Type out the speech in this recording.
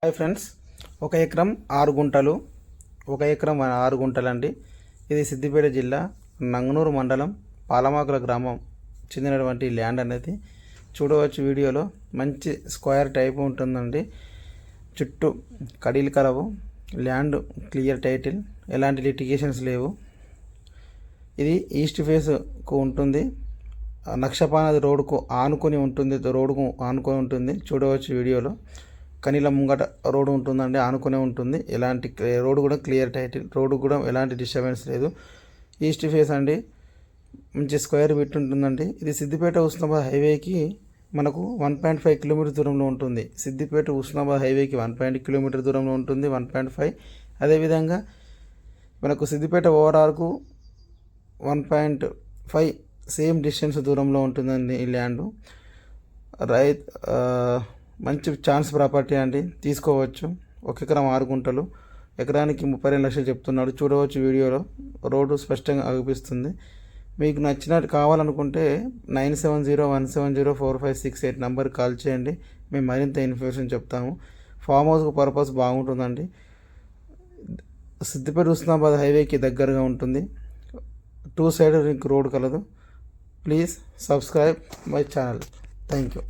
Hi friends, 1 ఎకరం 6 గుంటలు 6 గుంటలు అండి. ఇది సిద్దిపేట జిల్లా నంగనూరు మండలం పాలమాకుల గ్రామం చెందినటువంటి ల్యాండ్ అనేది చూడవచ్చు. వీడియోలో మంచి స్క్వేర్ టైప్ ఉంటుందండి. చుట్టూ కడీలు కలవు. ల్యాండ్ క్లియర్ టైటిల్, ఎలాంటి లిటిగేషన్స్ లేవు. ఇది ఈస్ట్ ఫేస్కు ఉంటుంది. నక్షపానది రోడ్డుకు ఆనుకొని ఉంటుంది. చూడవచ్చు వీడియోలో. కనీల ముంగట రోడ్డు ఉంటుందండి, ఆనుకునే ఉంటుంది. ఎలాంటి రోడ్డు కూడా క్లియర్ టైటిల్, రోడ్డు కూడా ఎలాంటి డిస్టర్బెన్స్ లేదు. ఈస్ట్ ఫేస్ అండి, మంచి స్క్వేర్ బిట్ ఉంటుందండి. ఇది సిద్దిపేట ఉస్నాబాద్ హైవేకి మనకు 1.5 కిలోమీటర్ దూరంలో ఉంటుంది. సిద్దిపేట ఉస్నాబాద్ హైవేకి 1 కిలోమీటర్ దూరంలో ఉంటుంది, 1.5. అదేవిధంగా మనకు సిద్దిపేట ఓవరాల్కు 1.5 సేమ్ డిస్టెన్స్ దూరంలో ఉంటుందండి ఈ ల్యాండ్. మంచి ఛాన్స్ ప్రాపర్టీ అండి, తీసుకోవచ్చు. 1 ఎకరం 6 గుంటలు, ఎకరానికి 32 లక్షలు చెప్తున్నాడు. చూడవచ్చు వీడియోలో, రోడ్డు స్పష్టంగా అగుపిస్తుంది. మీకు నచ్చినట్టు కావాలనుకుంటే 9701704568 నంబర్కి కాల్ చేయండి. మేము మరింత ఇన్ఫర్మేషన్ చెప్తాము. ఫామ్ హౌస్ పర్పస్ బాగుంటుందండి. సిద్దిపేట హుస్నాబాద్ హైవేకి దగ్గరగా ఉంటుంది. 2 సైడ్ రోడ్ కలదు. Please subscribe my channel. Thank you.